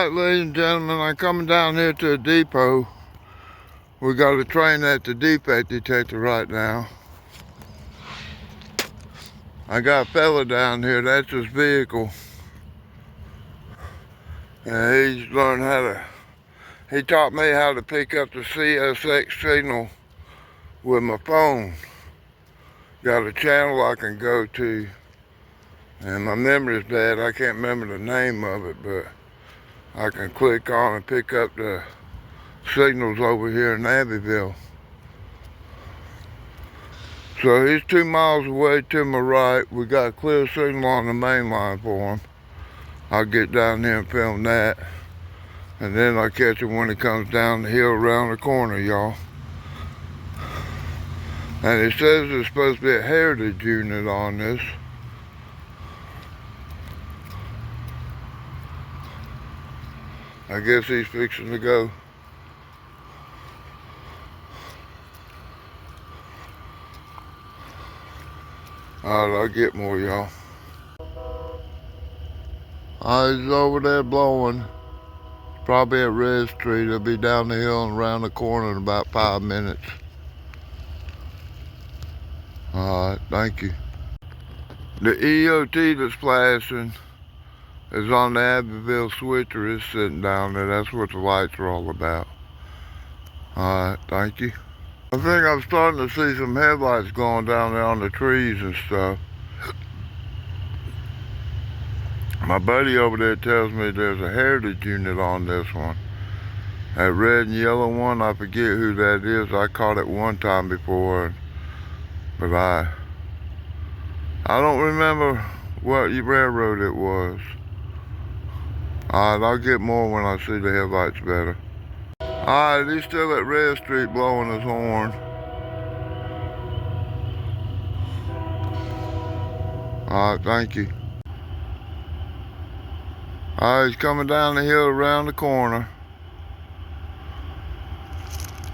Alright, ladies and gentlemen, I'm coming down here to a depot. We got a train at the defect detector right now. I got a fella down here, that's his vehicle. And he's learned he taught me how to pick up the CSX signal with my phone. Got a channel I can go to. And my memory's bad, I can't remember the name of it, but I can click on and pick up the signals over here in Abbeville. So he's 2 miles away to my right. We got a clear signal on the main line for him. I'll get down there and film that. And then I'll catch him when he comes down the hill around the corner, y'all. And it says there's supposed to be a heritage unit on this. I guess he's fixing to go. Alright, I'll get more, y'all. Alright, he's over there blowing. Probably at Red Street. He'll be down the hill and around the corner in about 5 minutes. Alright, thank you. The EOT that's flashing is on the Abbeville switcher. It's sitting down there. That's what the lights are all about. Alright, thank you. I think I'm starting to see some headlights going down there on the trees and stuff. My buddy over there tells me there's a heritage unit on this one. That red and yellow one, I forget who that is. I caught it one time before, but I don't remember what railroad it was. Alright, I'll get more when I see the headlights better. Alright, he's still at Red Street blowing his horn. Alright, thank you. Alright, he's coming down the hill around the corner.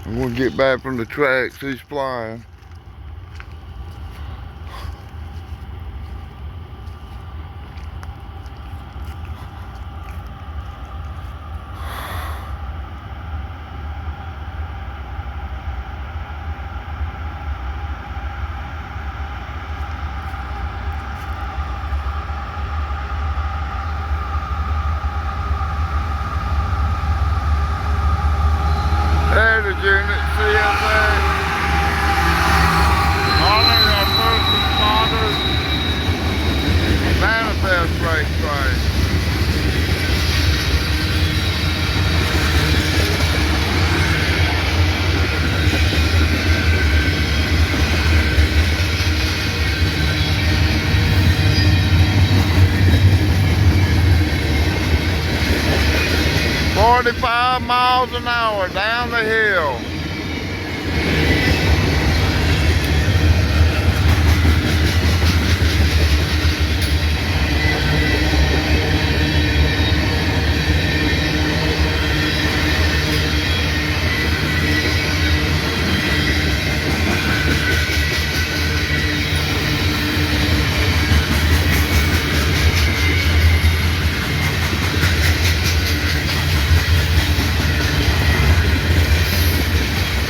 I'm gonna get back from the tracks, he's flying. Unit CSA, honoring our first responders, manifest freight train. "45 miles an hour down the hill."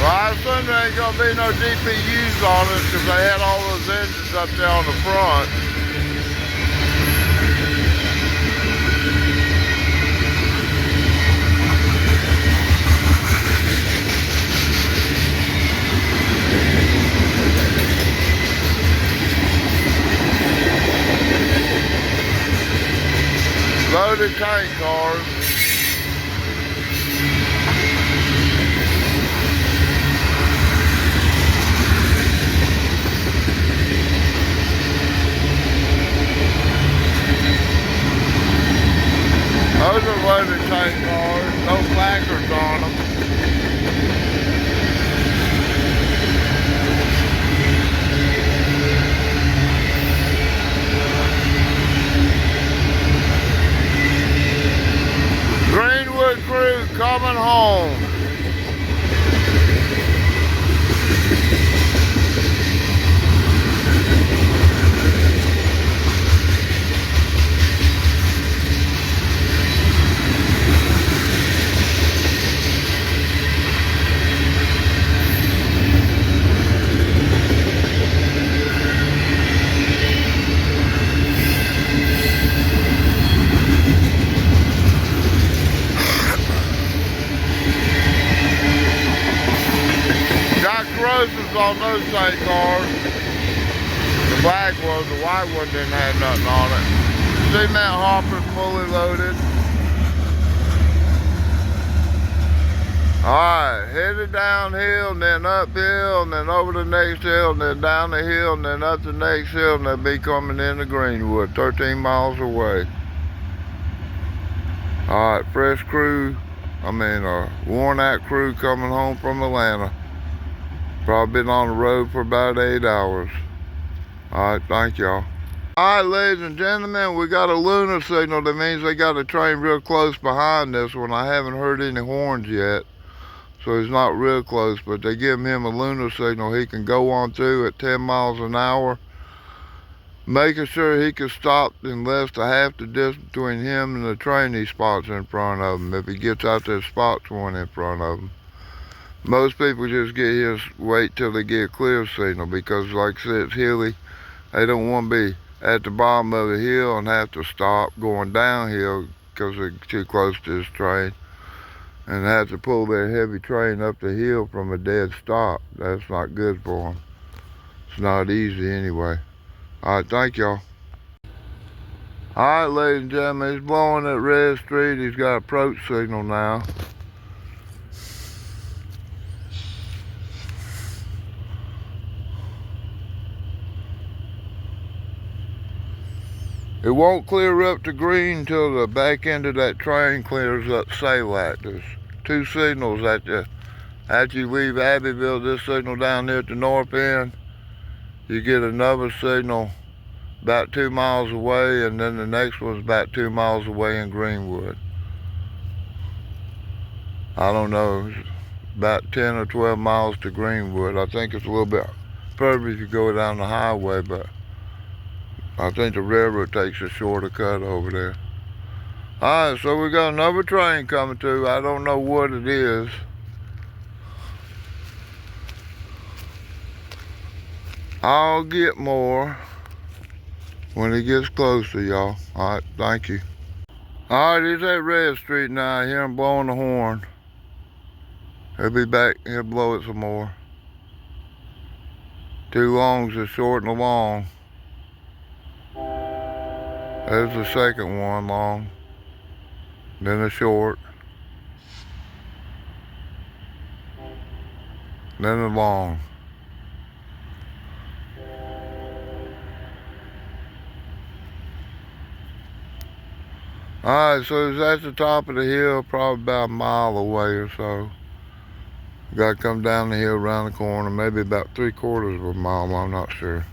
I assume there ain't gonna be no DPUs on it because they had all those engines up there on the front. Loaded tank cars. Those are loaded tank cars, no placards on them. Greenwood crew coming home. license on those same cars. The black ones, the white one didn't have nothing on it. Cement hopper's fully loaded. Alright, headed downhill, and then uphill, and then over the next hill, and then down the hill, and then up the next hill, and they'll be coming into Greenwood, 13 miles away. Alright, fresh crew, worn out crew coming home from Atlanta. Probably been on the road for about 8 hours. Alright, thank y'all. Alright, ladies and gentlemen, we got a lunar signal. That means they got a train real close behind this one. I haven't heard any horns yet, so he's not real close, but they give him a lunar signal. He can go on through at 10 miles an hour, making sure he can stop in less than half the distance between him and the train he spots in front of him. If he gets out there, spots one in front of him. Most people just get here, wait till they get a clear signal, because like I said, it's hilly. They don't want to be at the bottom of the hill and have to stop going downhill because they're too close to this train, and have to pull their heavy train up the hill from a dead stop. That's not good for them. It's not easy anyway. Alright, thank y'all. Alright, ladies and gentlemen, he's blowing at Red Street. He's got approach signal now. It won't clear up to green until the back end of that train clears up Saylac. There's two signals after you leave Abbeville. This signal down there at the north end. You get another signal about 2 miles away, and then the next one's about 2 miles away in Greenwood. I don't know, it's about 10 or 12 miles to Greenwood. I think it's a little bit further if you go down the highway, but I think the railroad takes a shorter cut over there. Alright, so we got another train coming through. I don't know what it is. I'll get more when it gets closer, y'all. Alright, thank you. Alright, he's at Red Street now. I hear him blowing the horn. He'll be back. He'll blow it some more. Two longs is short and a long. There's the second one, long. Then a short. Then a long. Alright, so it's at the top of the hill, probably about a mile away or so. Gotta come down the hill around the corner, maybe about 3/4 of a mile, I'm not sure.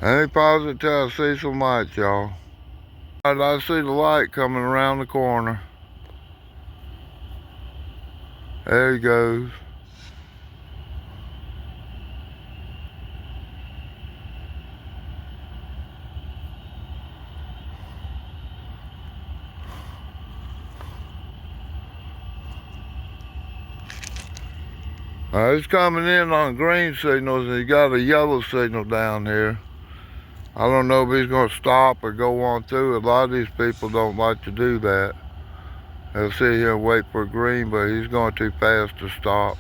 Let me pause it till I see some lights, y'all. Alright, I see the light coming around the corner. There he goes. He's coming in on green signals, and he got a yellow signal down here. I don't know if he's going to stop or go on through. A lot of these people don't like to do that. They'll sit here and wait for green, but he's going too fast to stop.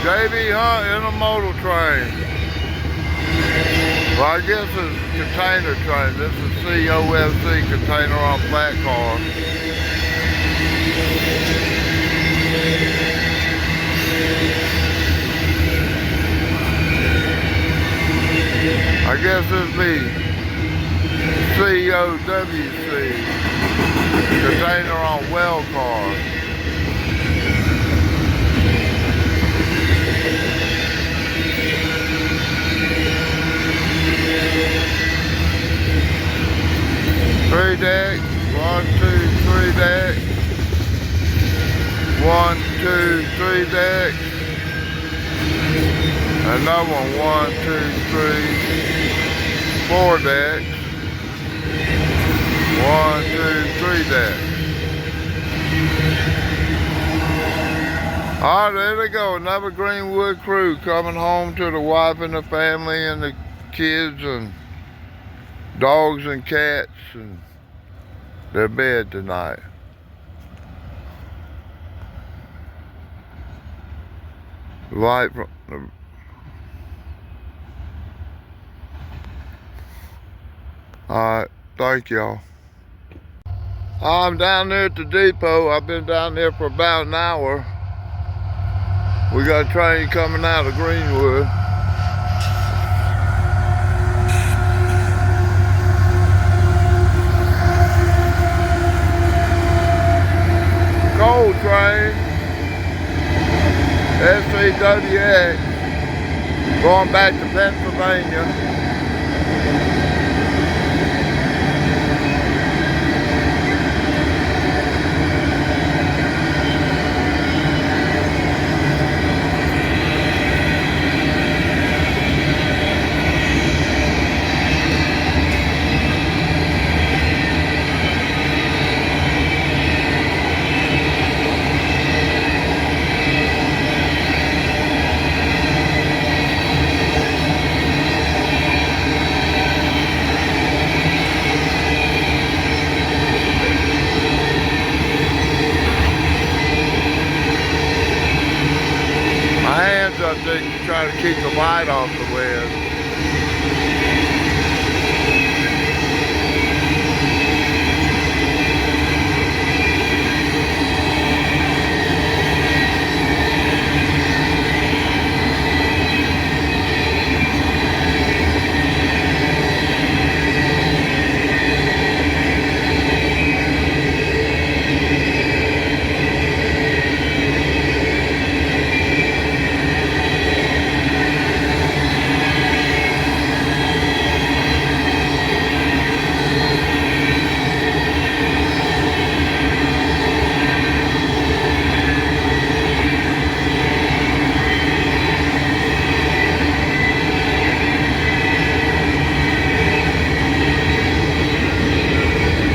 JB Hunt intermodal train. Well, I guess it's container train. This is COFC, container on flat car. I guess this be COWC. Container on well car. Three deck. 1, 2, 3 deck. 1, 2, 3 deck. Another one. 1, 2, 3, 4 decks. 1, 2, 3 decks. Alright, there they go. Another Greenwood crew coming home to the wife and the family and the kids and dogs and cats and their bed tonight. Light from the Alright, thank y'all. I'm down there at the depot. I've been down there for about an hour. We got a train coming out of Greenwood. Coal train, SCWX, going back to Pennsylvania. Up there to try to keep the light off the wind.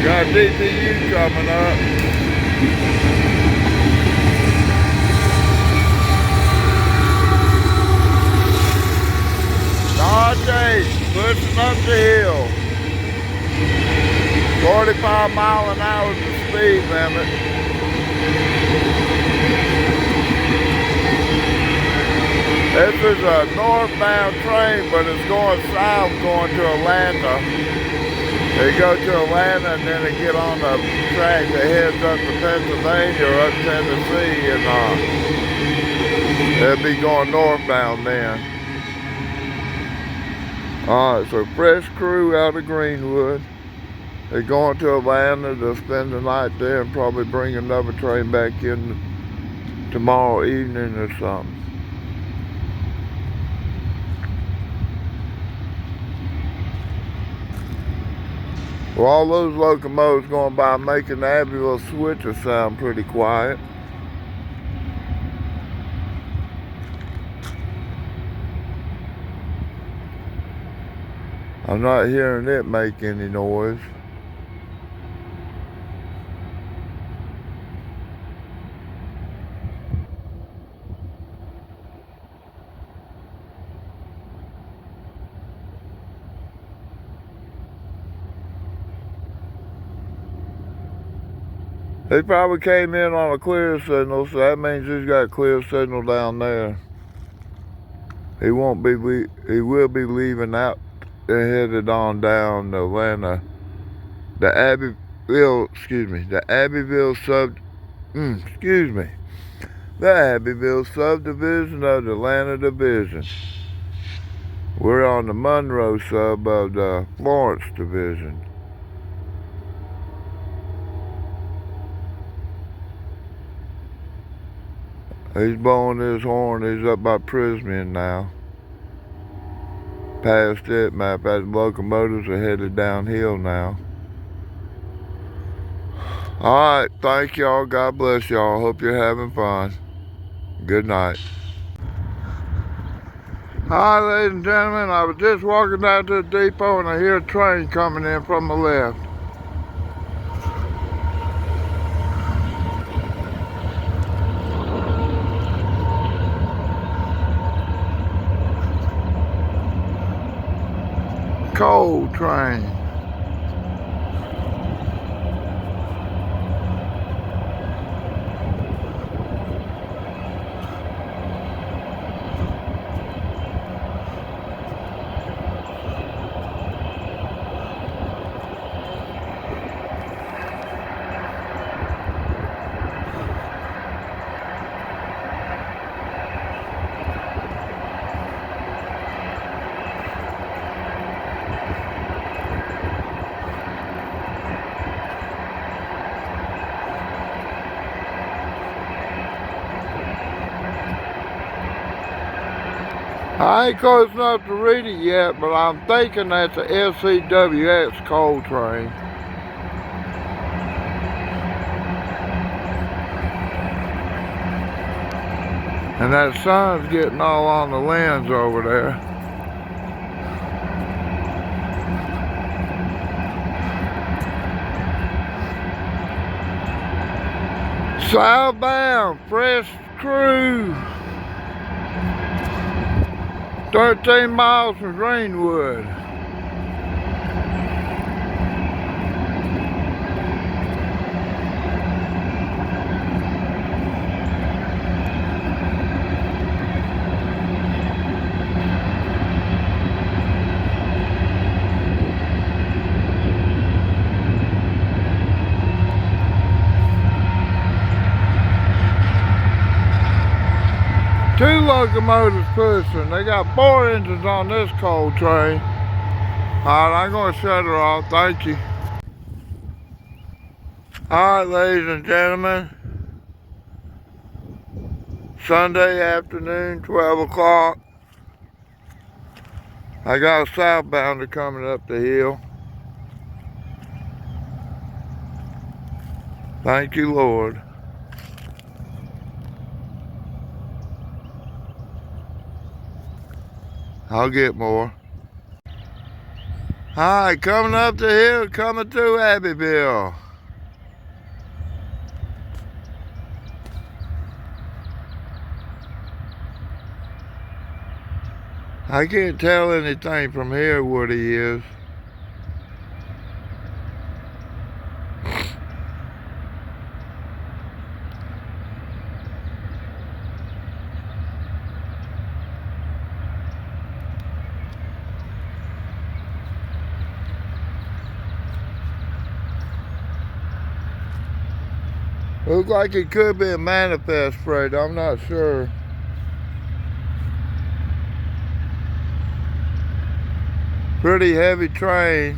Got DPU coming up. Dodge pushing up the hill. 45 mile an hour is the speed limit. This is a northbound train, but it's going south, going to Atlanta. They go to Atlanta and then they get on the track that heads up to Pennsylvania or up Tennessee, and they'll be going northbound then. Alright, so fresh crew out of Greenwood. They're going to Atlanta to spend the night there and probably bring another train back in tomorrow evening or something. Well, all those locomotives going by making the Abbeville switcher sound pretty quiet. I'm not hearing it make any noise. They probably came in on a clear signal, so that means he's got a clear signal down there. He will be leaving out and headed on down to Atlanta. The Abbeville subdivision of the Atlanta division. We're on the Monroe sub of the Florence division. He's blowing his horn. He's up by Prismian now. Past it, matter of fact, the locomotives are headed downhill now. Alright, thank y'all. God bless y'all. Hope you're having fun. Good night. Hi, ladies and gentlemen. I was just walking down to the depot and I hear a train coming in from the left. Coal train. I ain't close enough to read it yet, but I'm thinking that's a SCWX coal train. And that sun's getting all on the lens over there. Southbound, fresh crew. 13 miles from Greenwood. Two locomotives pushing. They got 4 engines on this coal train. Alright, I'm going to shut her off. Thank you. Alright, ladies and gentlemen. Sunday afternoon, 12 o'clock. I got a southbounder coming up the hill. Thank you, Lord. I'll get more. Hi, coming up the hill, coming through Abbeville. I can't tell anything from here what he is. Looks like it could be a manifest freight, I'm not sure. Pretty heavy train.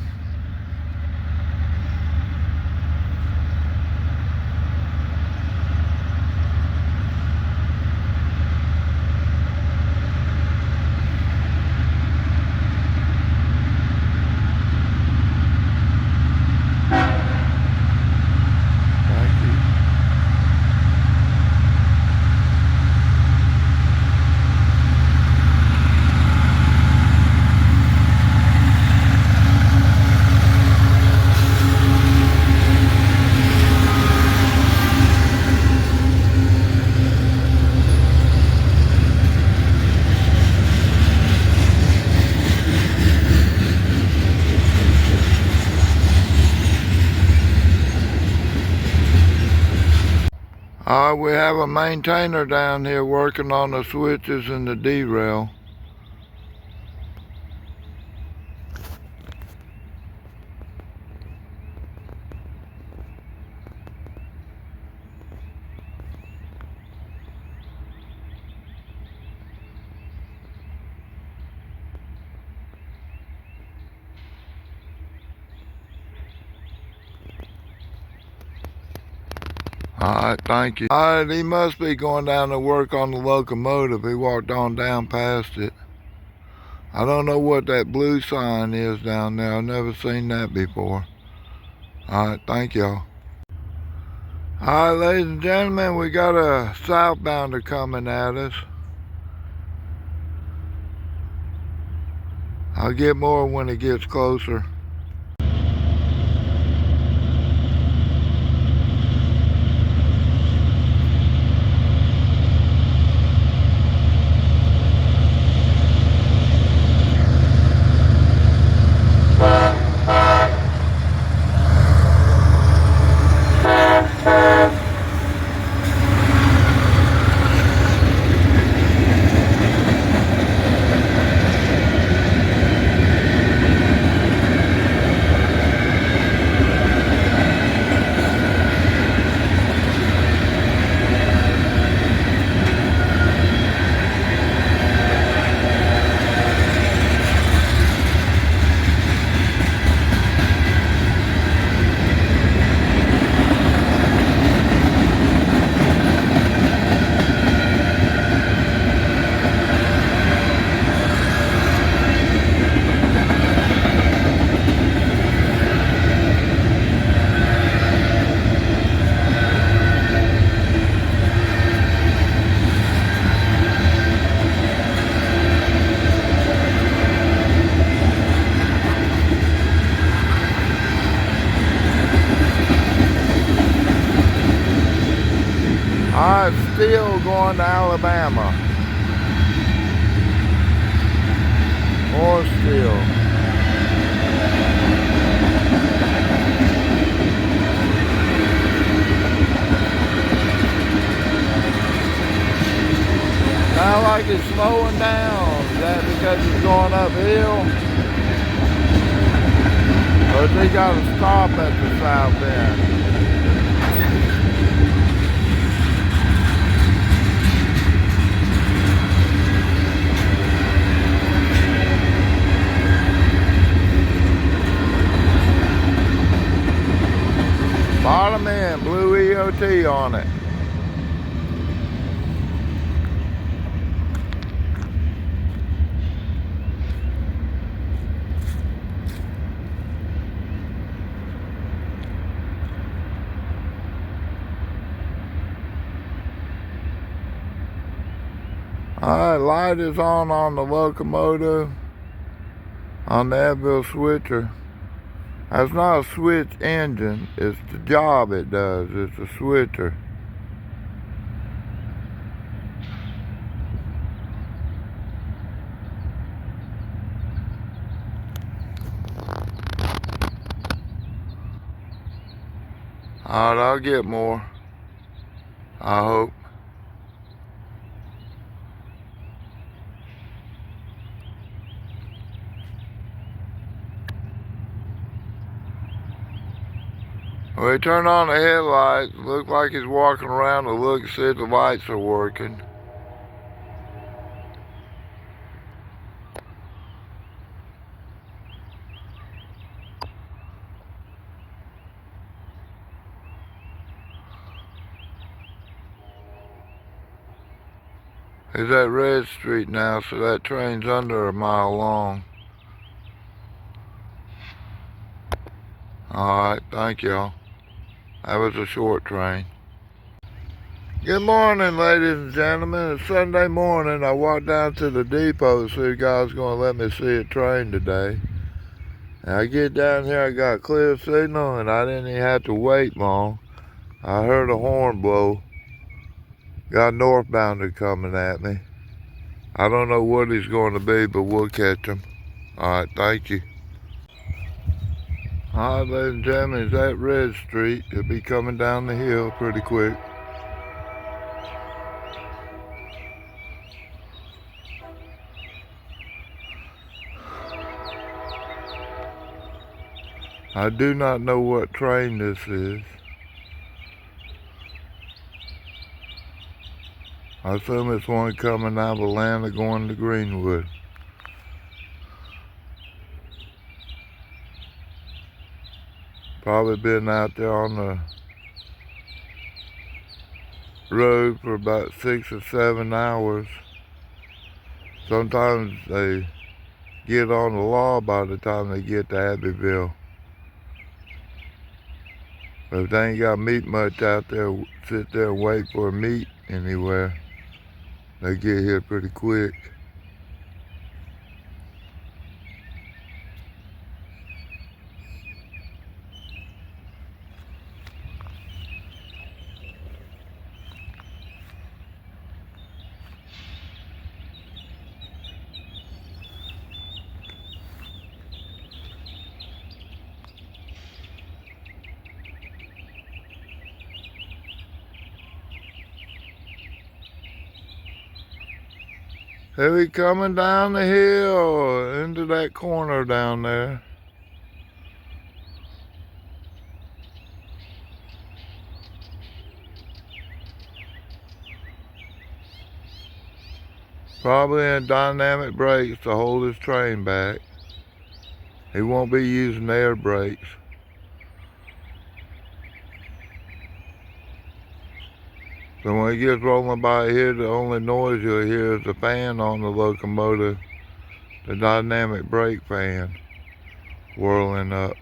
We have a maintainer down here working on the switches and the derail. Alright, thank you. Alright, he must be going down to work on the locomotive. He walked on down past it. I don't know what that blue sign is down there. I've never seen that before. Alright, thank y'all. Alright, ladies and gentlemen, we got a southbounder coming at us. I'll get more when it gets closer. Alright, still going to Alabama. More still. Sound like it's slowing down. Is that because it's going uphill? Or has he got to stop at the south end? Bottom end, blue EOT on it. Alright, light is on the locomotive on the Abbeville switcher. That's not a switch engine, it's the job it does, it's a switcher. Alright, I'll get more, I hope. Well, he turned on the headlights. Looked like he's walking around to look, see if the lights are working. He's at Red Street now, so that train's under a mile long. Alright, thank y'all. That was a short train. Good morning, ladies and gentlemen. It's Sunday morning. I walked down to the depot to see if God's going to let me see a train today. And I get down here, I got a clear signal, and I didn't even have to wait long. I heard a horn blow. Got a northbounder coming at me. I don't know what he's going to be, but we'll catch him. Alright, thank you. Alright, ladies and gentlemen, it's at Red Street. He'll be coming down the hill pretty quick. I do not know what train this is. I assume it's one coming out of Atlanta going to Greenwood. Probably been out there on the road for about 6 or 7 hours. Sometimes they get on the law by the time they get to Abbeville. But if they ain't got meat much out there, sit there and wait for meat anywhere, they get here pretty quick. Here he coming down the hill into that corner down there. Probably in dynamic brakes to hold his train back. He won't be using air brakes. So when he gets rolling by here, the only noise you'll hear is the fan on the locomotive, the dynamic brake fan whirling up.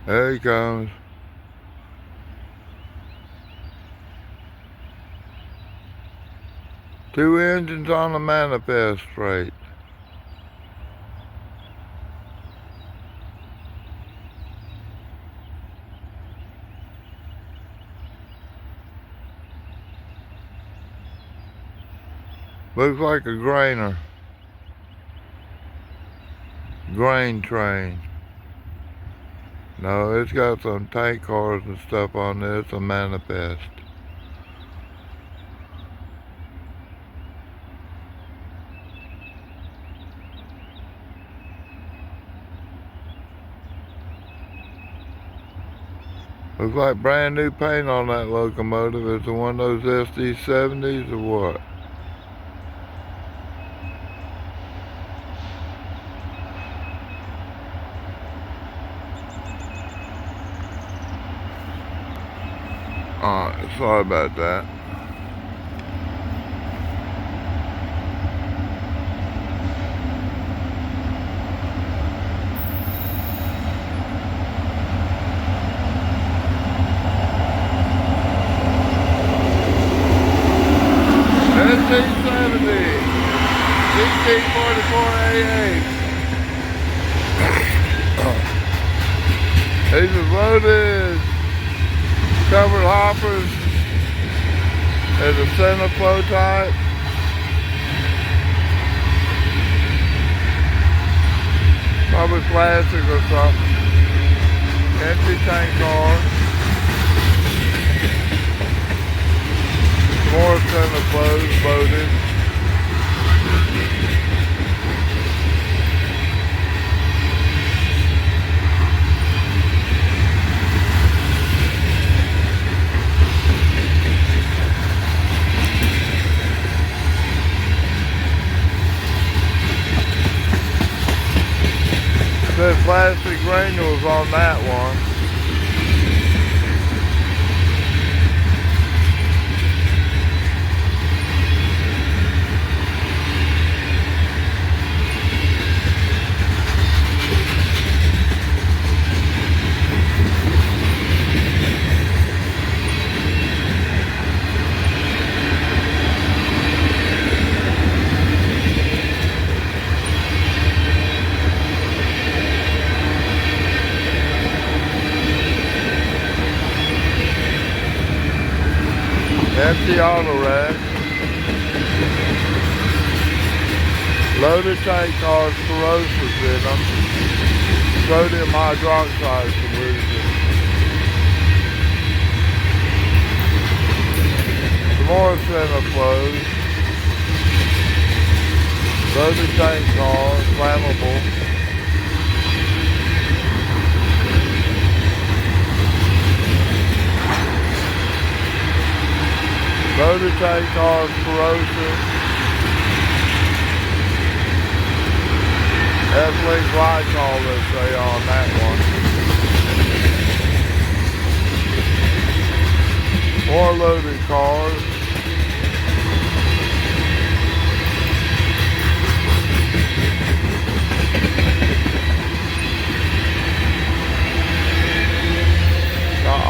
There he comes. Two engines on the manifest freight. Looks like a grain train. No, it's got some tank cars and stuff on there. It's a manifest. Looks like brand new paint on that locomotive. Is it one of those SD70s or what? Alright, sorry about that. SD70 1644AA. These are loaded covered hoppers as a center flow type. Probably plastic or something. Empty tank car. More center flows loaded. There's plastic granules on that one. Empty auto rack. Loaded tank cars, corrosives in them. Sodium hydroxide solution. more center flows. Loaded tank cars, flammable. Loaded tank cars, corrosive. Ethylene glycol, they say on that one. More loaded cars.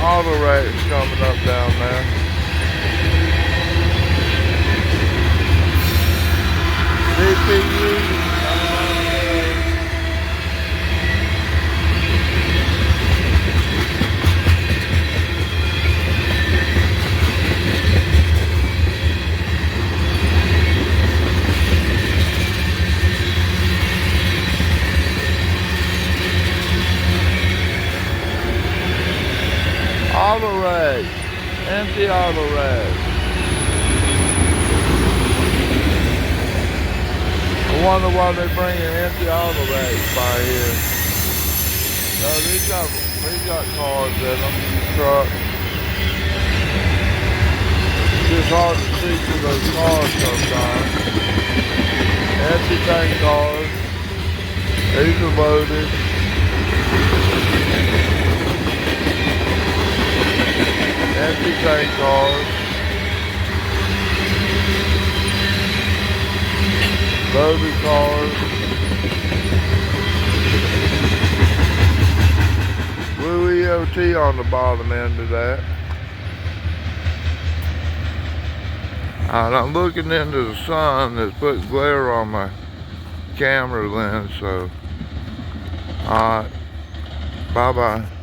Auto racks coming up down there. CPU. Auto rack, empty auto rack. I wonder why they bring in empty auto racks by here. No, these got cars in them, trucks. It's just hard to see through those cars sometimes. Empty tank cars. These are loaded. Empty tank cars. Loaded cars. Blue EOT on the bottom end of that. And I'm looking into the sun that's putting glare on my camera lens, so alright. Bye bye.